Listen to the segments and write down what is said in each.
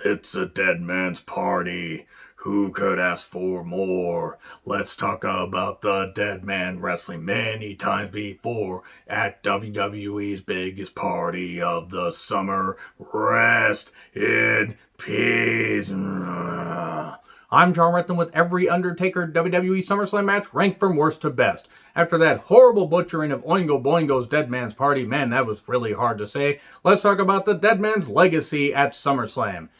It's a dead man's party. Who could ask for more? Let's talk about the dead man wrestling many times before at WWE's biggest party of the summer. Rest in peace. I'm John Retton with every Undertaker WWE SummerSlam match ranked from worst to best. After that horrible butchering of Oingo Boingo's Dead Man's Party, man, that was really hard to say. Let's talk about the Dead Man's legacy at SummerSlam.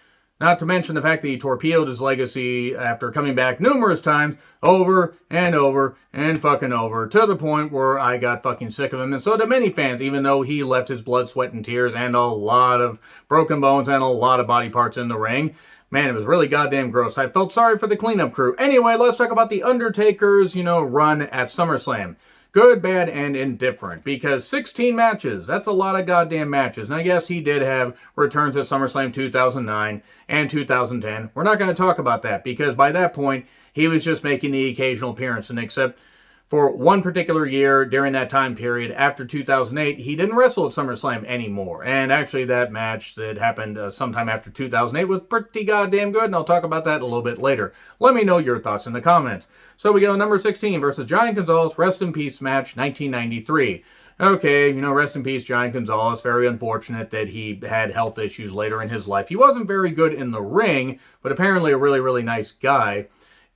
Not to mention the fact that he torpedoed his legacy after coming back numerous times, over and over and fucking over, to the point where I got fucking sick of him, and so did many fans, even though he left his blood, sweat, and tears and a lot of broken bones and a lot of body parts in the ring. Man, it was really goddamn gross. I felt sorry for the cleanup crew. Anyway, let's talk about the Undertaker's, run at SummerSlam. Good, bad, and indifferent. Because 16 matches, that's a lot of goddamn matches. Now, yes, he did have returns at SummerSlam 2009 and 2010. We're not going to talk about that because by that point, he was just making the occasional appearance. And except for one particular year during that time period, after 2008, he didn't wrestle at SummerSlam anymore. And actually, that match that happened sometime after 2008 was pretty goddamn good, and I'll talk about that a little bit later. Let me know your thoughts in the comments. So we go number 16 versus Giant Gonzalez, Rest in Peace match, 1993. Okay, rest in peace, Giant Gonzalez. Very unfortunate that he had health issues later in his life. He wasn't very good in the ring, but apparently a really, really nice guy.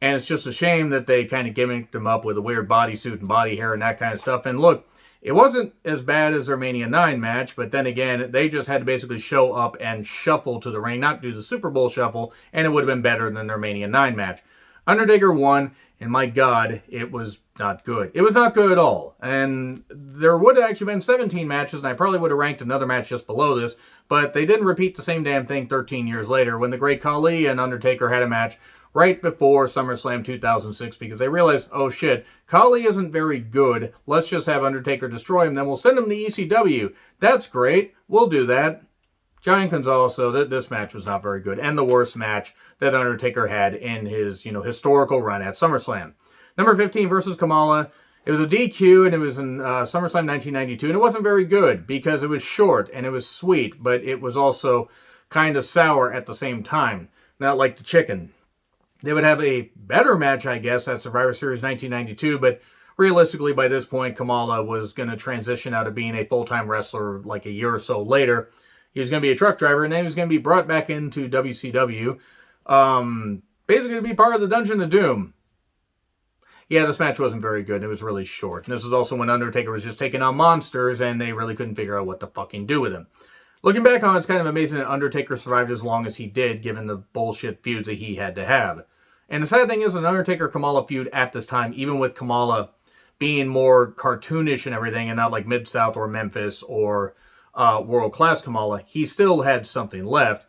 And it's just a shame that they kind of gimmicked him up with a weird bodysuit and body hair and that kind of stuff. And look, it wasn't as bad as their Mania 9 match, but then again, they just had to basically show up and shuffle to the ring, not do the Super Bowl shuffle, and it would have been better than their Mania 9 match. Undertaker won, and my God, it was not good. It was not good at all. And there would have actually been 17 matches, and I probably would have ranked another match just below this, but they didn't repeat the same damn thing 13 years later when the Great Khali and Undertaker had a match right before SummerSlam 2006 because they realized, oh shit, Khali isn't very good. Let's just have Undertaker destroy him, then we'll send him to ECW. That's great. We'll do that. Giant Gonzalez, so this match was not very good, and the worst match that Undertaker had in his, historical run at SummerSlam. Number 15 versus Kamala. It was a DQ, and it was in SummerSlam 1992, and it wasn't very good because it was short and it was sweet, but it was also kind of sour at the same time. Not like the chicken. They would have a better match, I guess, at Survivor Series 1992, but realistically, by this point, Kamala was going to transition out of being a full-time wrestler like a year or so later. He was going to be a truck driver, and then he was going to be brought back into WCW, basically to be part of the Dungeon of Doom. Yeah, this match wasn't very good. It was really short. And this is also when Undertaker was just taking on monsters, and they really couldn't figure out what to fucking do with him. Looking back on it, it's kind of amazing that Undertaker survived as long as he did, given the bullshit feuds that he had to have. And the sad thing is, an Undertaker-Kamala feud at this time, even with Kamala being more cartoonish and everything, and not like Mid-South or Memphis or world-class Kamala, he still had something left,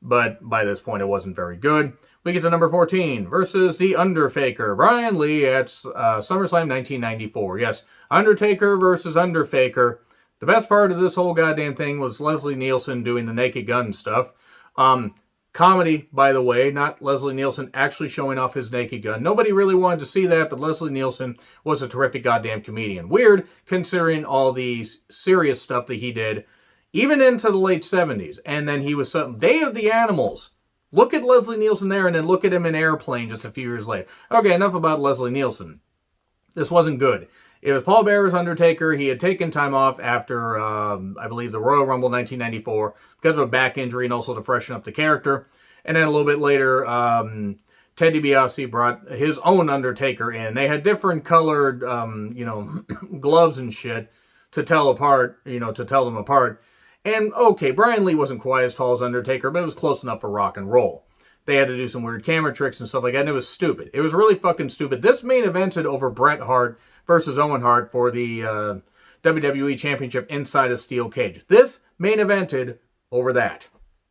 but by this point it wasn't very good. We get to number 14, versus the Underfaker, Brian Lee at SummerSlam 1994. Yes, Undertaker versus Underfaker. The best part of this whole goddamn thing was Leslie Nielsen doing the Naked Gun stuff. Comedy, by the way, not Leslie Nielsen actually showing off his naked gun. Nobody really wanted to see that, but Leslie Nielsen was a terrific goddamn comedian. Weird, considering all the serious stuff that he did, even into the late 70s. And then he was some Day of the Animals. Look at Leslie Nielsen there, and then look at him in Airplane just a few years later. Okay, enough about Leslie Nielsen. This wasn't good. It was Paul Bearer's Undertaker. He had taken time off after, I believe, the Royal Rumble 1994 because of a back injury and also to freshen up the character. And then a little bit later, Ted DiBiase brought his own Undertaker in. They had different colored, gloves and shit to tell them apart. And okay, Brian Lee wasn't quite as tall as Undertaker, but it was close enough for rock and roll. They had to do some weird camera tricks and stuff like that, and it was stupid. It was really fucking stupid. This main evented over Bret Hart versus Owen Hart for the WWE Championship inside a steel cage. This main evented over that.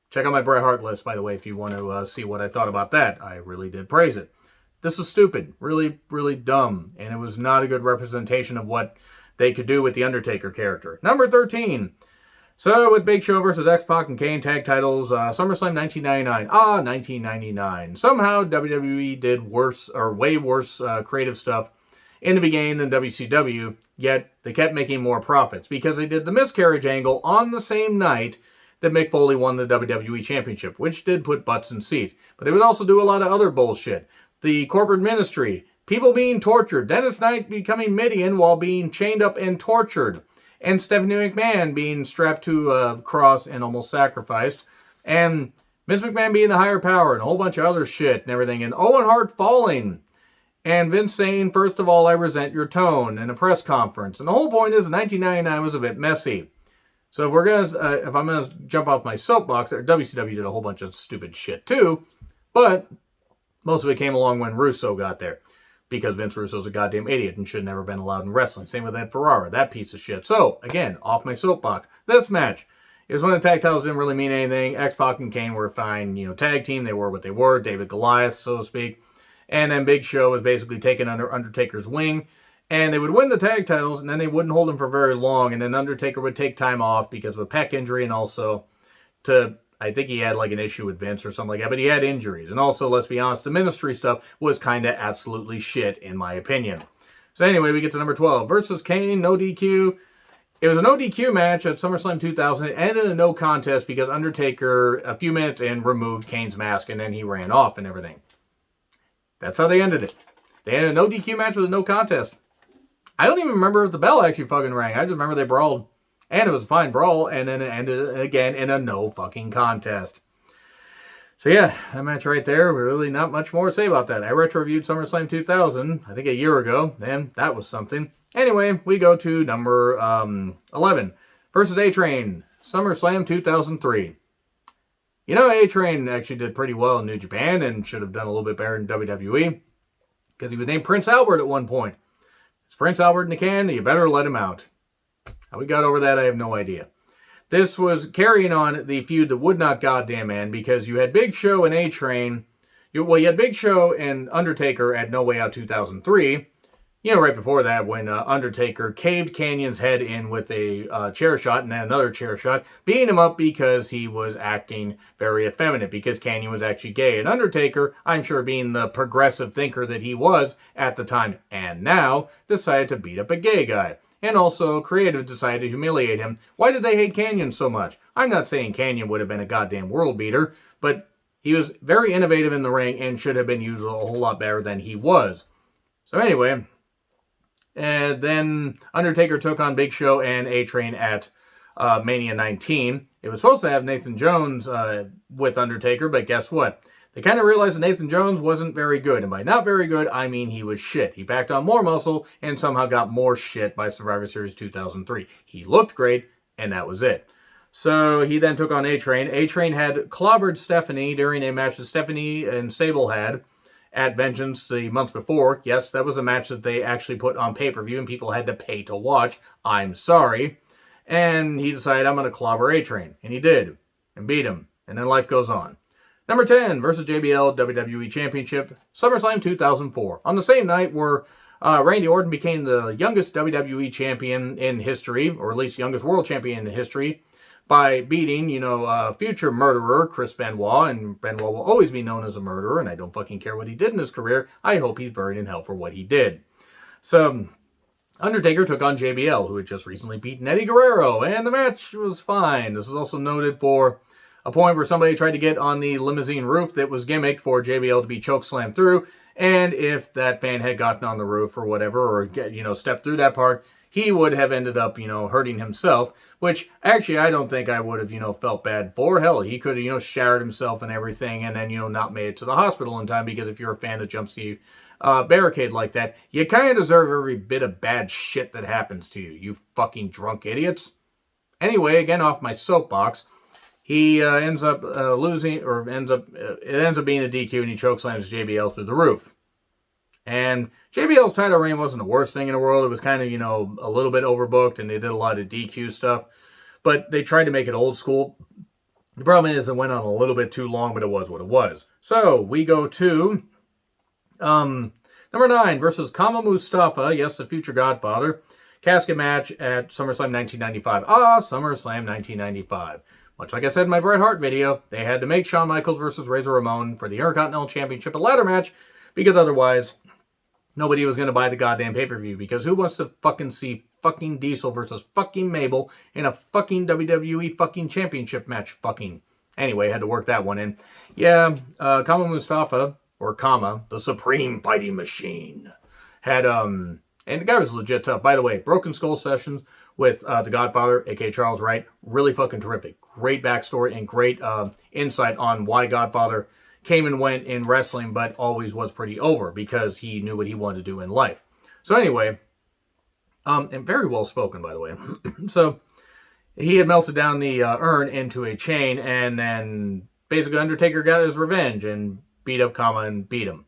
Check out my Bret Hart list, by the way, if you want to see what I thought about that. I really did praise it. This is stupid. Really, really dumb. And it was not a good representation of what they could do with the Undertaker character. Number 13. So, with Big Show versus X-Pac and Kane tag titles, SummerSlam 1999. 1999. Somehow, WWE did worse, or way worse creative stuff in the beginning than WCW, yet they kept making more profits because they did the miscarriage angle on the same night that Mick Foley won the WWE Championship, which did put butts in seats. But they would also do a lot of other bullshit. The corporate ministry, people being tortured, Dennis Knight becoming Midian while being chained up and tortured, and Stephanie McMahon being strapped to a cross and almost sacrificed, and Vince McMahon being the higher power, and a whole bunch of other shit and everything, and Owen Hart falling, and Vince saying, first of all, I resent your tone, in a press conference. And the whole point is 1999 was a bit messy. So if I'm gonna jump off my soapbox, WCW did a whole bunch of stupid shit too, but most of it came along when Russo got there, because Vince Russo's a goddamn idiot and should have never been allowed in wrestling. Same with Ed Ferrara, that piece of shit. So again, off my soapbox. This match is when the tag titles didn't really mean anything. X-Pac and Kane were a fine, tag team. They were what they were, David Goliath, so to speak. And then Big Show was basically taken under Undertaker's wing. And they would win the tag titles, and then they wouldn't hold him for very long. And then Undertaker would take time off because of a pec injury, and also I think he had like an issue with Vince or something like that. But he had injuries. And also, let's be honest, the ministry stuff was kind of absolutely shit, in my opinion. So anyway, we get to number 12. Versus Kane, no DQ. It was a no DQ match at SummerSlam 2000. It ended in a no contest because Undertaker, a few minutes in, removed Kane's mask, and then he ran off and everything. That's how they ended it. They had a no DQ match with a no contest. I don't even remember if the bell actually fucking rang. I just remember they brawled. And it was a fine brawl. And then it ended again in a no fucking contest. So yeah, that match right there. Really not much more to say about that. I retro-reviewed SummerSlam 2000, I think a year ago. And that was something. Anyway, we go to number 11. Versus A-Train. SummerSlam 2003. A-Train actually did pretty well in New Japan and should have done a little bit better in WWE. Because he was named Prince Albert at one point. It's Prince Albert in the can, you better let him out. How we got over that, I have no idea. This was carrying on the feud that would not goddamn end, because you had Big Show and A-Train. You had Big Show and Undertaker at No Way Out 2003. Right before that, when Undertaker caved Canyon's head in with a chair shot and then another chair shot, beating him up because he was acting very effeminate, because Canyon was actually gay. And Undertaker, I'm sure being the progressive thinker that he was at the time and now, decided to beat up a gay guy. And also, Creative decided to humiliate him. Why did they hate Canyon so much? I'm not saying Canyon would have been a goddamn world beater, but he was very innovative in the ring and should have been used a whole lot better than he was. So anyway, and then Undertaker took on Big Show and A-Train at Mania 19. It was supposed to have Nathan Jones with Undertaker, but guess what? They kind of realized that Nathan Jones wasn't very good. And by not very good, I mean he was shit. He packed on more muscle and somehow got more shit by Survivor Series 2003. He looked great, and that was it. So he then took on A-Train. A-Train had clobbered Stephanie during a match that Stephanie and Sable had at Vengeance the month before. Yes, that was a match that they actually put on pay-per-view and people had to pay to watch. I'm sorry. And he decided, I'm going to clobber A-Train. And he did. And beat him. And then life goes on. Number 10, versus JBL, WWE Championship, SummerSlam 2004. On the same night where Randy Orton became the youngest WWE champion in history, or at least youngest world champion in history, by beating, future murderer Chris Benoit, and Benoit will always be known as a murderer, and I don't fucking care what he did in his career. I hope he's buried in hell for what he did. So, Undertaker took on JBL, who had just recently beaten Eddie Guerrero, and the match was fine. This is also noted for a point where somebody tried to get on the limousine roof that was gimmicked for JBL to be chokeslammed through, and if that fan had gotten on the roof or whatever, or stepped through that part, he would have ended up, hurting himself, which actually I don't think I would have, felt bad for. Hell, he could have, shattered himself and everything and then, not made it to the hospital in time, because if you're a fan that jumps the barricade like that, you kind of deserve every bit of bad shit that happens to you, you fucking drunk idiots. Anyway, again, off my soapbox, he ends up losing, or it ends up being a DQ, and he chokeslams JBL through the roof. And JBL's title reign wasn't the worst thing in the world. It was kind of, a little bit overbooked, and they did a lot of DQ stuff. But they tried to make it old school. The problem is it went on a little bit too long, but it was what it was. So we go to number 9 versus Kama Mustafa, yes, the future Godfather. Casket match at SummerSlam 1995. SummerSlam 1995. Much like I said in my Bret Hart video, they had to make Shawn Michaels versus Razor Ramon for the Intercontinental Championship a ladder match, because otherwise nobody was going to buy the goddamn pay-per-view, because who wants to fucking see fucking Diesel versus fucking Mabel in a fucking WWE fucking championship match fucking. Anyway, had to work that one in. Yeah, Kama Mustafa, or Kama, the Supreme Fighting Machine, had, and the guy was legit tough. By the way, Broken Skull sessions with the Godfather, aka Charles Wright, really fucking terrific. Great backstory and great insight on why Godfather came and went in wrestling, but always was pretty over because he knew what he wanted to do in life. So anyway, and very well spoken, by the way. So he had melted down the urn into a chain, and then basically Undertaker got his revenge and beat up Kama and beat him.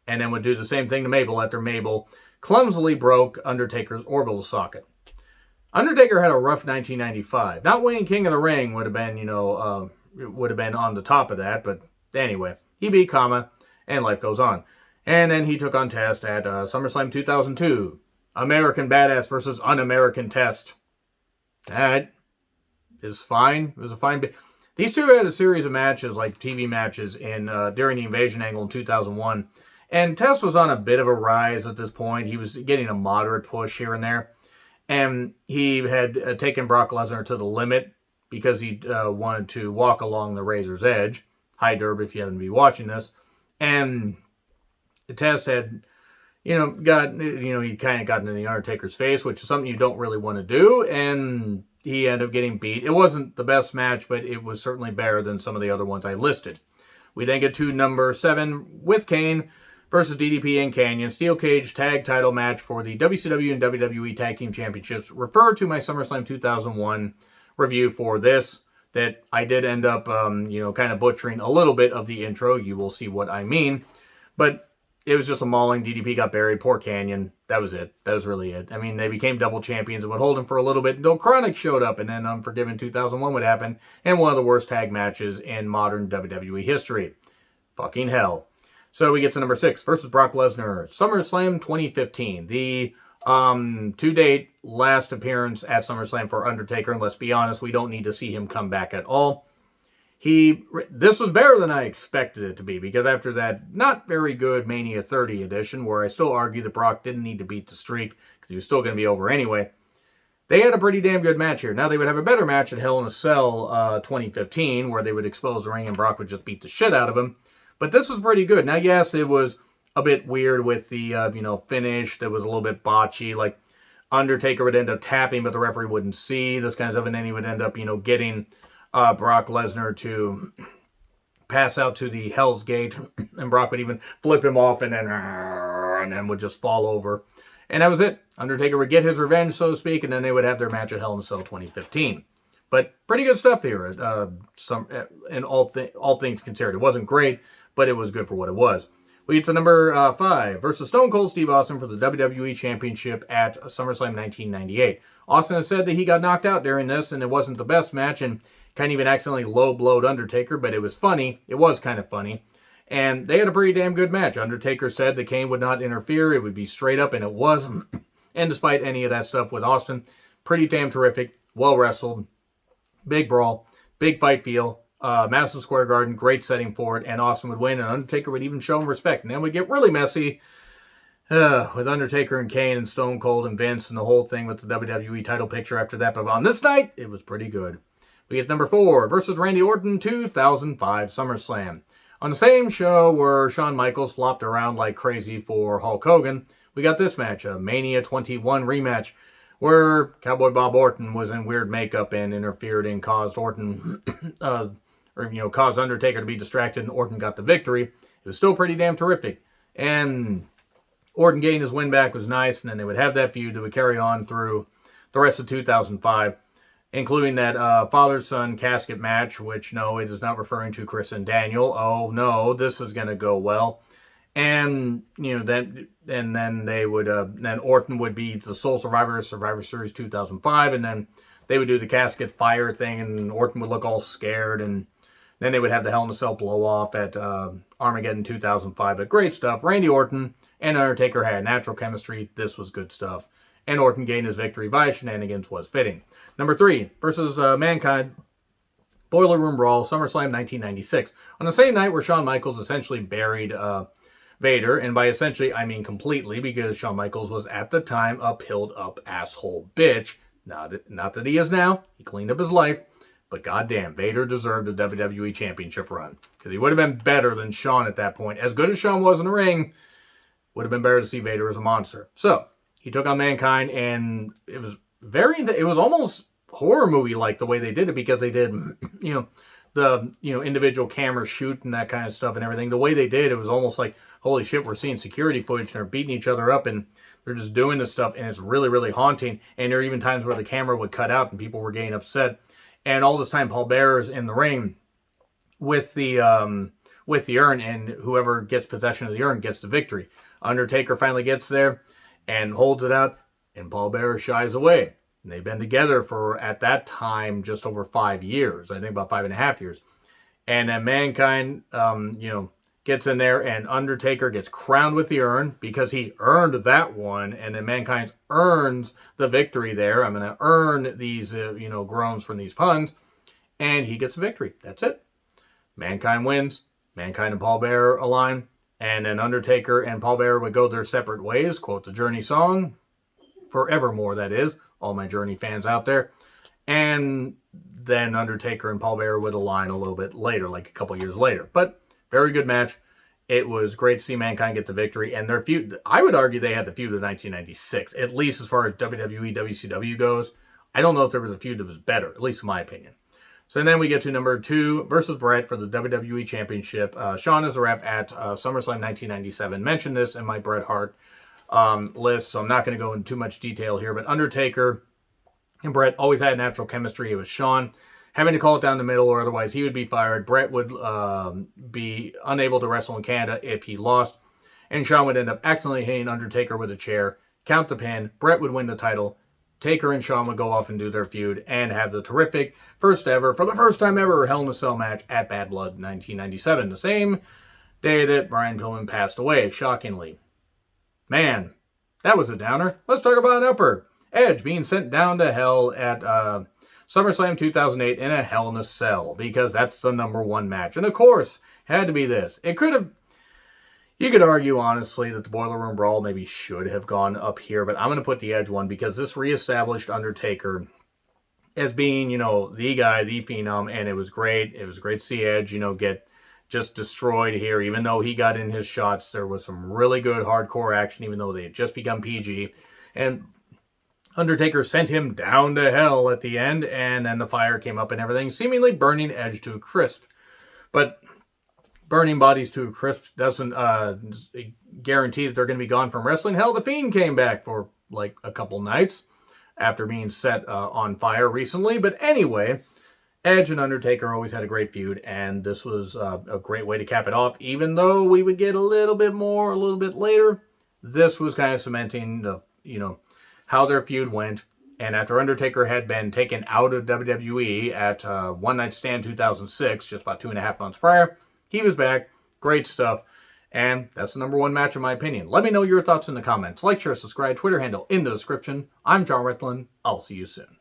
And then would do the same thing to Mabel after Mabel clumsily broke Undertaker's orbital socket. Undertaker had a rough 1995. Not winning King of the Ring would have been, would have been on the top of that, but anyway, he beat Kama, and life goes on. And then he took on Test at SummerSlam 2002. American Badass versus Un-American Test. That is fine. It was a fine bit. These two had a series of matches, like TV matches, during the Invasion angle in 2001. And Test was on a bit of a rise at this point. He was getting a moderate push here and there. And he had taken Brock Lesnar to the limit because he wanted to walk along the razor's edge. Hi, Derb, if you haven't been watching this. And Test had, he kind of got into the Undertaker's face, which is something you don't really want to do. And he ended up getting beat. It wasn't the best match, but it was certainly better than some of the other ones I listed. We then get to number 7 with Kane versus DDP and Canyon. Steel Cage tag title match for the WCW and WWE Tag Team Championships. Refer to my SummerSlam 2001 review for this, that I did end up, kind of butchering a little bit of the intro. You will see what I mean. But it was just a mauling. DDP got buried. Poor Canyon. That was it. That was really it. I mean, they became double champions and would hold him for a little bit until Chronic showed up, and then Unforgiven 2001 would happen, and one of the worst tag matches in modern WWE history. Fucking hell. So we get to number 6 versus Brock Lesnar. SummerSlam 2015. The to-date last appearance at SummerSlam for Undertaker, and let's be honest, we don't need to see him come back at all. This was better than I expected it to be, because after that not very good Mania 30 edition, where I still argue that Brock didn't need to beat the streak, because he was still going to be over anyway, they had a pretty damn good match here. Now they would have a better match at Hell in a Cell 2015, where they would expose the ring and Brock would just beat the shit out of him. But this was pretty good. Now, yes, it was a bit weird with the, finish that was a little bit botchy. Like, Undertaker would end up tapping, but the referee wouldn't see, this kind of stuff, and then he would end up, getting Brock Lesnar to pass out to the Hell's Gate, and Brock would even flip him off, and then would just fall over. And that was it. Undertaker would get his revenge, so to speak, and then they would have their match at Hell in a Cell 2015. But pretty good stuff here, in all things considered. It wasn't great, but it was good for what it was. We get to number 5 versus Stone Cold Steve Austin for the WWE Championship at SummerSlam 1998. Austin has said that he got knocked out during this, and it wasn't the best match, and kind of even accidentally low-blowed Undertaker, but it was funny. It was kind of funny. And they had a pretty damn good match. Undertaker said that Kane would not interfere. It would be straight up, and it was. And despite any of that stuff with Austin, pretty damn terrific. Well wrestled. Big brawl. Big fight feel. Madison Square Garden, great setting for it, and Austin would win, and Undertaker would even show him respect. And then we'd get really messy with Undertaker and Kane and Stone Cold and Vince and the whole thing with the WWE title picture after that. But on this night, it was pretty good. We get number 4 versus Randy Orton, 2005 SummerSlam. On the same show where Shawn Michaels flopped around like crazy for Hulk Hogan, we got this match, a Mania 21 rematch, where Cowboy Bob Orton was in weird makeup and interfered and caused Orton, caused Undertaker to be distracted, and Orton got the victory. It was still pretty damn terrific. And Orton getting his win back was nice, and then they would have that feud that would carry on through the rest of 2005, including that father-son casket match, which, no, it is not referring to Chris and Daniel. Oh, no, this is going to go well. And, then they would, then Orton would be the sole survivor of Survivor Series 2005, and then they would do the casket fire thing, and Orton would look all scared, and then they would have the Hell in a Cell blow-off at Armageddon 2005. But great stuff. Randy Orton and Undertaker had natural chemistry. This was good stuff. And Orton gained his victory via shenanigans was fitting. Number 3, versus Mankind, Boiler Room Brawl, SummerSlam 1996. On the same night where Shawn Michaels essentially buried Vader, and by essentially, I mean completely, because Shawn Michaels was at the time a pilled up asshole bitch. Not that he is now. He cleaned up his life. But goddamn, Vader deserved a WWE Championship run. Because he would have been better than Shawn at that point. As good as Shawn was in the ring, would have been better to see Vader as a monster. So, he took on Mankind, and it was almost horror movie-like the way they did it, because they did, the individual camera shoot and that kind of stuff and everything. The way they did, it was almost like, holy shit, we're seeing security footage and they're beating each other up and they're just doing this stuff, and it's really, really haunting. And there are even times where the camera would cut out and people were getting upset. And all this time, Paul Bearer is in the ring with the urn, and whoever gets possession of the urn gets the victory. Undertaker finally gets there and holds it out, and Paul Bearer shies away. And they've been together for, at that time, just over 5 years. I think about 5.5 years. And then Mankind, gets in there, and Undertaker gets crowned with the urn because he earned that one. And then Mankind earns the victory there. I'm going to earn these, groans from these puns. And he gets the victory. That's it. Mankind wins. Mankind and Paul Bearer align. And then Undertaker and Paul Bearer would go their separate ways. Quote the Journey song. Forevermore, that is. All my Journey fans out there. And then Undertaker and Paul Bearer would align a little bit later, like a couple years later. But very good match. It was great to see Mankind get the victory. And their feud, I would argue they had the feud of 1996, at least as far as WWE, WCW goes. I don't know if there was a feud that was better, at least in my opinion. So then we get to number 2 versus Bret for the WWE Championship. Shawn is a rep at SummerSlam 1997. Mentioned this in my Bret Hart list, so I'm not going to go into too much detail here. But Undertaker and Bret always had natural chemistry. It was Shawn having to call it down the middle, or otherwise he would be fired. Bret would be unable to wrestle in Canada if he lost. And Shawn would end up accidentally hitting Undertaker with a chair, count the pin. Bret would win the title. Taker and Shawn would go off and do their feud and have the terrific first ever, for the first time ever, Hell in a Cell match at Bad Blood 1997. The same day that Brian Pillman passed away, shockingly. Man, that was a downer. Let's talk about an upper. Edge being sent down to hell at SummerSlam 2008 in a Hell in a Cell, because that's the number 1 match. And of course, had to be this. It could have, you could argue honestly that the Boiler Room Brawl maybe should have gone up here, but I'm going to put the Edge one because this reestablished Undertaker as being, the guy, the phenom, and it was great. It was great to see Edge, get just destroyed here. Even though he got in his shots, there was some really good hardcore action, even though they had just become PG. And Undertaker sent him down to hell at the end, and then the fire came up and everything, seemingly burning Edge to a crisp. But burning bodies to a crisp doesn't guarantee that they're going to be gone from wrestling. Hell, The Fiend came back for like a couple nights after being set on fire recently. But anyway, Edge and Undertaker always had a great feud, and this was a great way to cap it off. Even though we would get a little bit more a little bit later, this was kind of cementing the, how their feud went. And after Undertaker had been taken out of WWE at One Night Stand 2006, just about 2.5 months prior, he was back. Great stuff. And that's the number 1 match in my opinion. Let me know your thoughts in the comments. Like, share, subscribe, Twitter handle in the description. I'm John Ritlin. I'll see you soon.